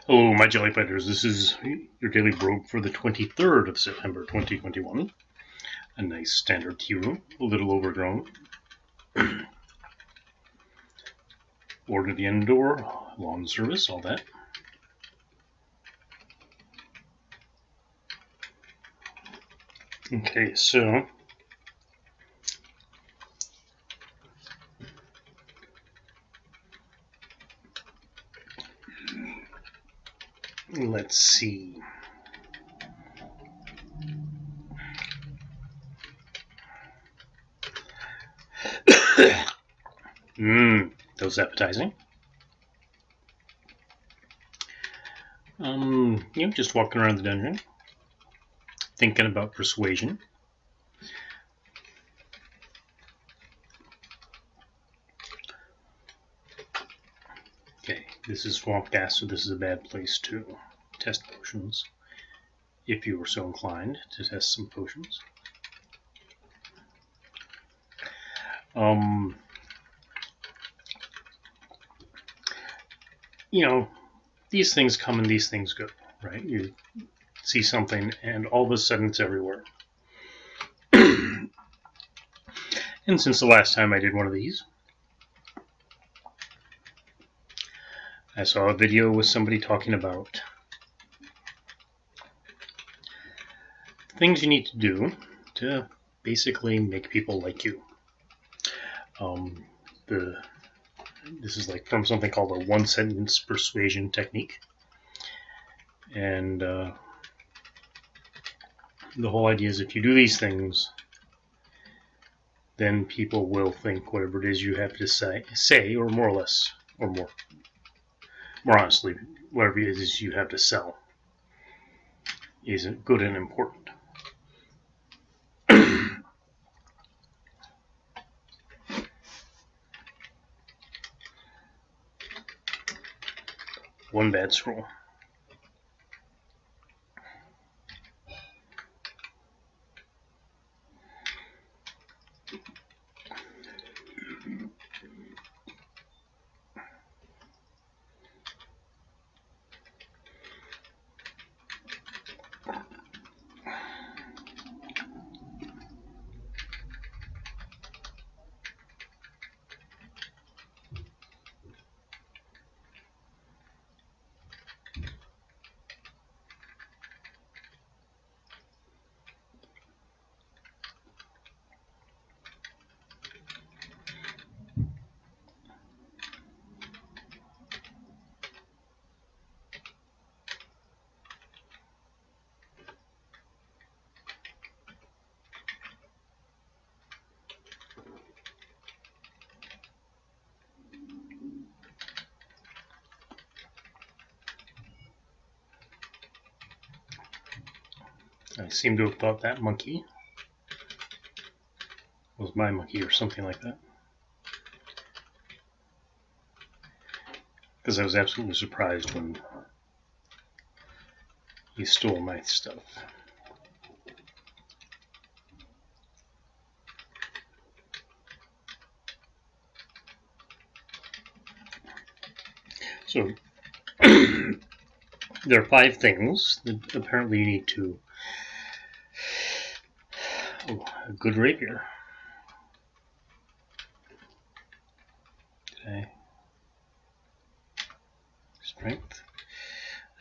Hello, my jelly fighters. This is your Daily Brogue for the 23rd of September 2021. A nice standard tea room, a little overgrown. Order the indoor, lawn service, all that. Okay, so let's see. That was appetizing. Just walking around the dungeon, thinking about persuasion. Okay, this is swamp gas, so this is a bad place to test potions, if you were so inclined to test some potions. These things come and these things go, right? You see something and all of a sudden it's everywhere. And since the last time I did one of these, I saw a video with somebody talking about things you need to do to basically make people like you. This is like from something called a one-sentence persuasion technique. And the whole idea is if you do these things, then people will think whatever it is you have to say, or more or less, or more honestly, whatever it is you have to sell is good and important. One bad scroll. I seem to have thought that monkey was my monkey or something like that, because I was absolutely surprised when he stole my stuff. So there are 5 things that apparently you need to. Oh, a good rapier. Okay. Strength.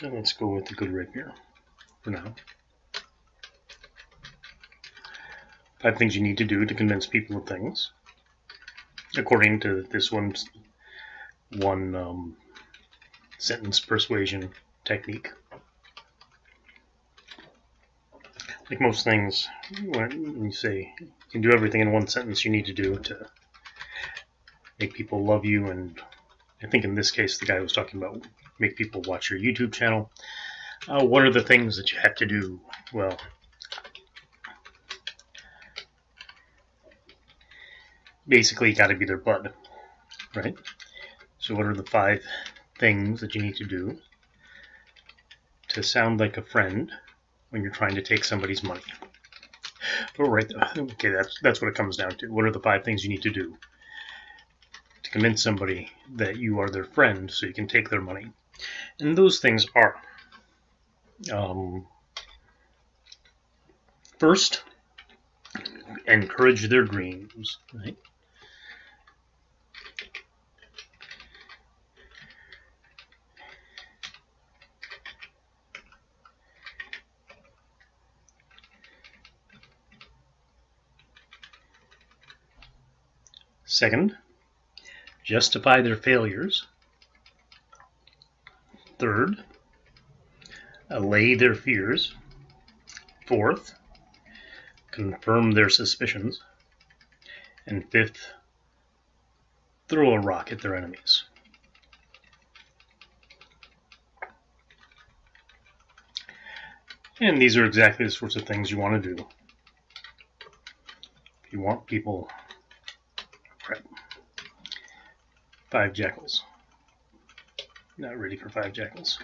And let's go with the good rapier for now. 5 things you need to do to convince people of things, according to this one sentence persuasion technique. Like most things, when you say you can do everything in one sentence, you need to do to make people love you. And I think in this case, the guy was talking about make people watch your YouTube channel. What are the things that you have to do? Well, basically, you got to be their bud, right? So what are the 5 things that you need to do to sound like a friend when you're trying to take somebody's money? But right, okay, that's what it comes down to. What are the 5 things you need to do to convince somebody that you are their friend so you can take their money? And those things are, first, encourage their dreams, right? Second, justify their failures. Third, allay their fears. Fourth, confirm their suspicions. And fifth, throw a rock at their enemies. And these are exactly the sorts of things you want to do. If you want people... Crap. 5 jackals. Not ready for 5 jackals.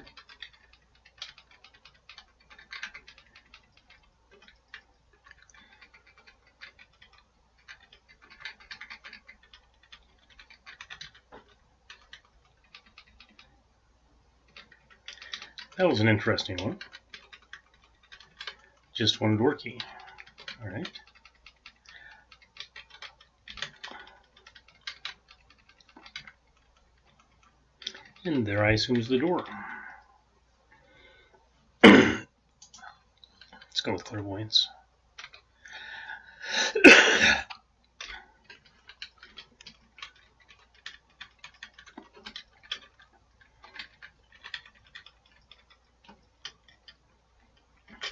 That was an interesting one. Just one door key. Alright. And there I assume is the door. Let's go with clairvoyance.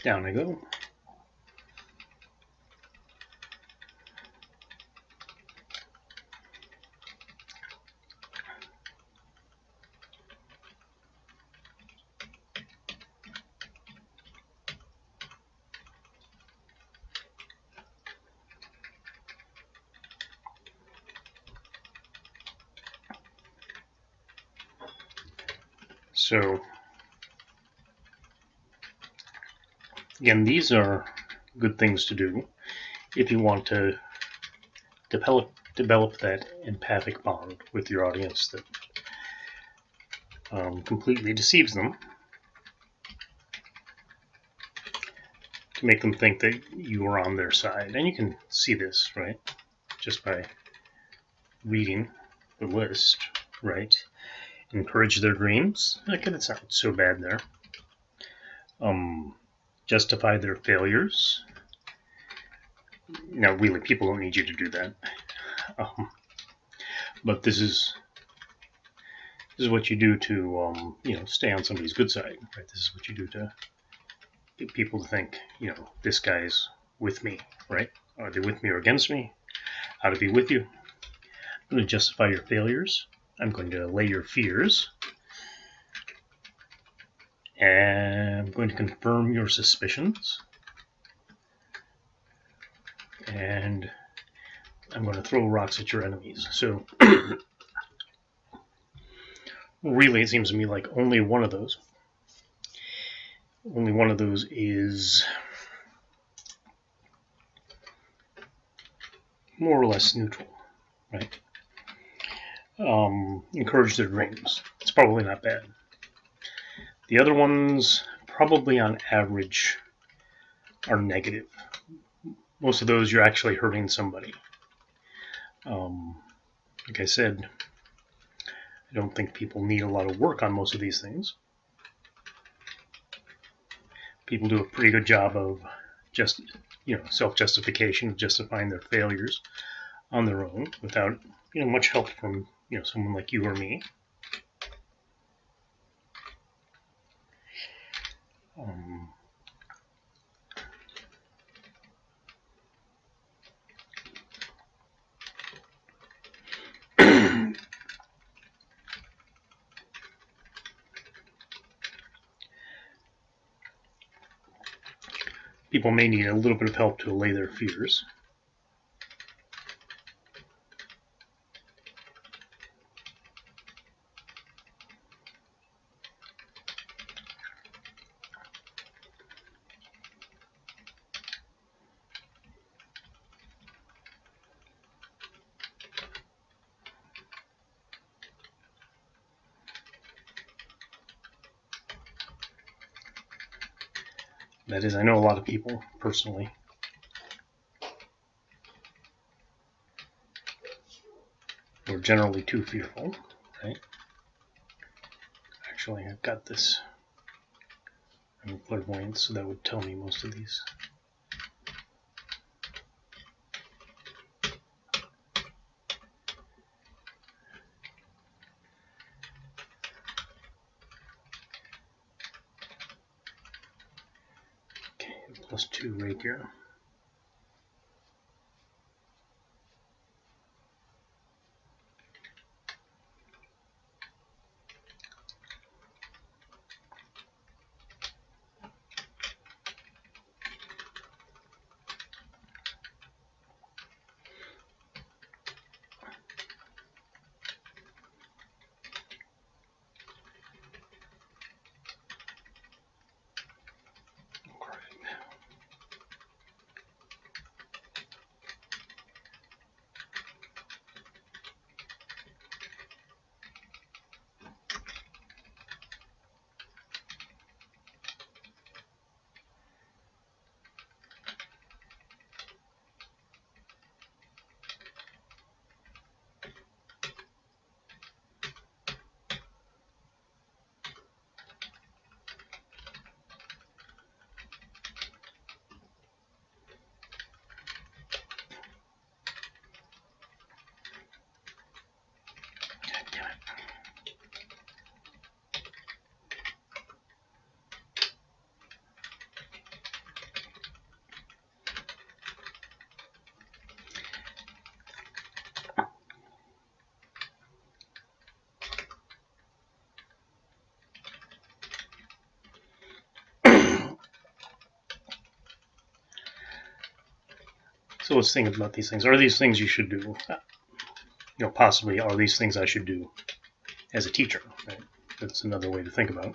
Down I go. So, again, these are good things to do if you want to develop that empathic bond with your audience that completely deceives them, to make them think that you are on their side. And you can see this, right, just by reading the list, right? Encourage their dreams. Okay, that's not so bad there. Justify their failures. Now, really, people don't need you to do that. But this is what you do to, stay on somebody's good side, right? This is what you do to get people to think, this guy's with me, right? Are they with me or against me? How to be with you? I'm going to justify your failures. I'm going to allay your fears. And I'm going to confirm your suspicions. And I'm going to throw rocks at your enemies. So, really, it seems to me like only one of those is more or less neutral, right? Encourage their dreams. It's probably not bad. The other ones, probably on average, are negative. Most of those, you're actually hurting somebody. Like I said, I don't think people need a lot of work on most of these things. People do a pretty good job of just, self-justification, justifying their failures on their own without, much help from, someone like you or me. People may need a little bit of help to allay their fears. That is, I know a lot of people personally who are generally too fearful, right? Actually, I've got this. I'm clairvoyant, so that would tell me most of these. Okay, +2 rapier. So let's think about these things. Are these things you should do? Possibly are these things I should do as a teacher? Right? That's another way to think about it.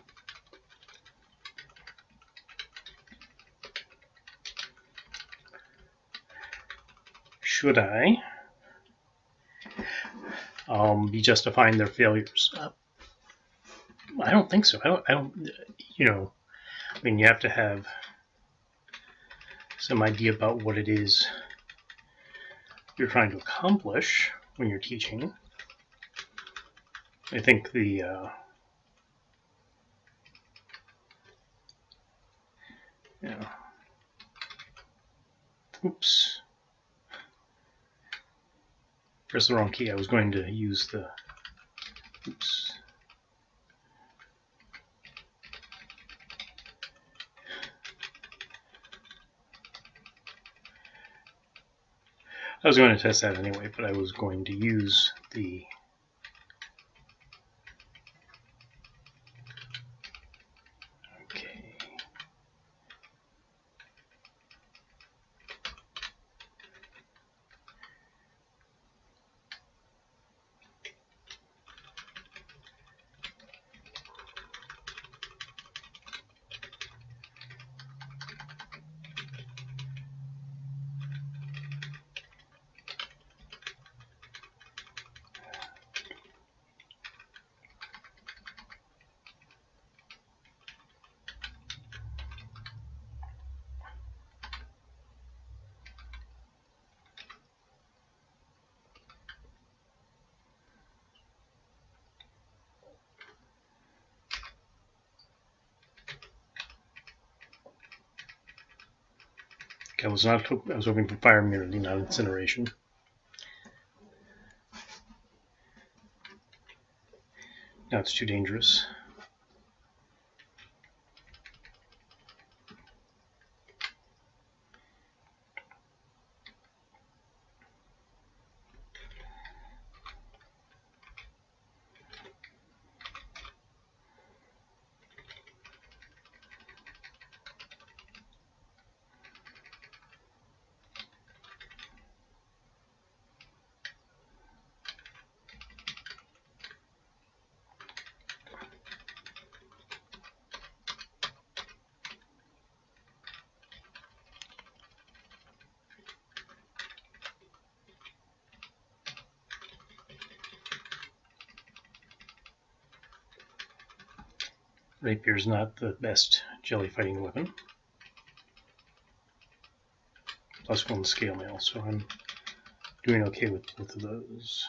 Should I be justifying their failures? I don't think so. I don't. I mean, you have to have some idea about what it is you're trying to accomplish when you're teaching. I think oops, press the wrong key. I was going to use the, oops. I was going to test that anyway, but I was going to use the I was hoping for fire immunity, not incineration. Now it's too dangerous. Rapier is not the best jelly fighting weapon. +1 scale mail, so I'm doing okay with both of those.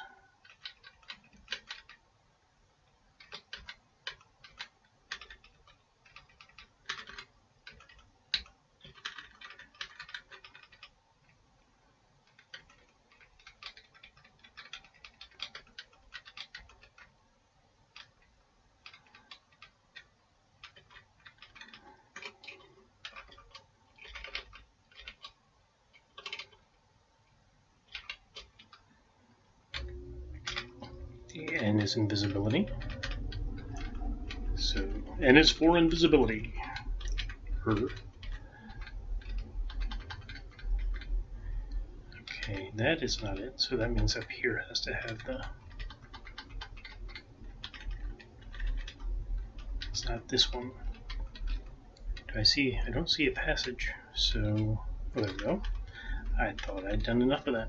N is invisibility. So N is for invisibility. Okay, that is not it. So that means up here has to have the. It's not this one. Do I see? I don't see a passage. So, oh, there we go. I thought I'd done enough of that.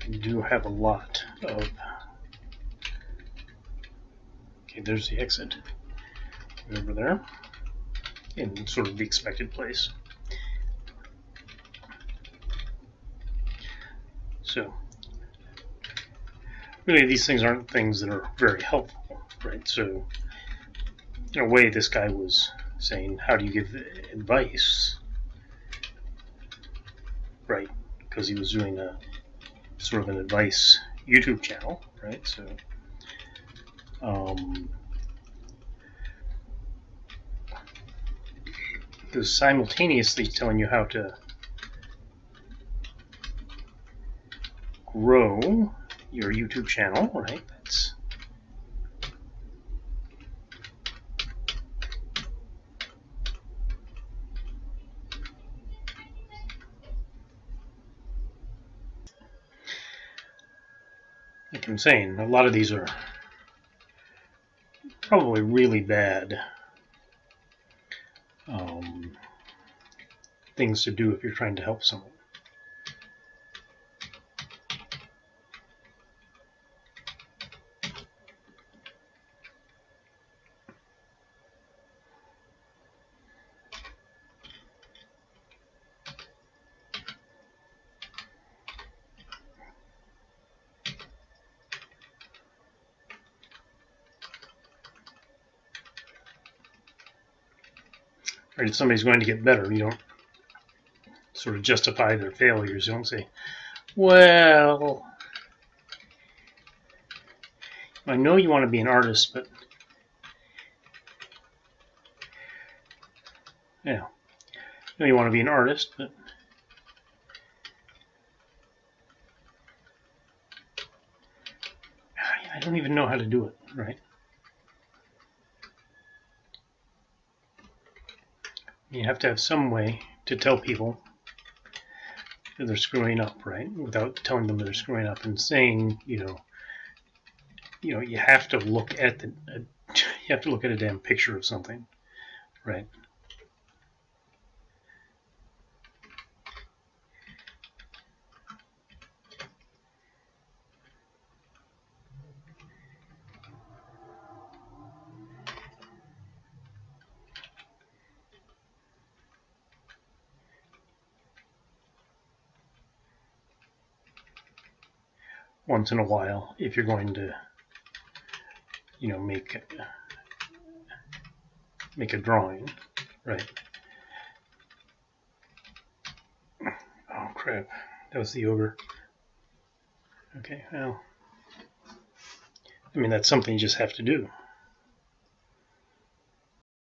I do have a lot of. Okay, there's the exit. Over there, in sort of the expected place. So, really, these things aren't things that are very helpful, right? So, in a way, this guy was saying, how do you give advice, right? Because he was doing a sort of an advice YouTube channel, right? So, he was simultaneously telling you how to grow your YouTube channel, right? That's like I'm saying, a lot of these are probably really bad things to do if you're trying to help someone. Right, if somebody's going to get better, you don't sort of justify their failures. You don't say, well, I know you want to be an artist, but yeah, I know you want to be an artist, but I don't even know how to do it, right? You have to have some way to tell people that they're screwing up, right? Without telling them they're screwing up and saying, you have to look at a damn picture of something, right? once in a while if you're going to, you know, make a drawing, right? Oh crap, that was the ogre. Okay, well, I mean, that's something you just have to do,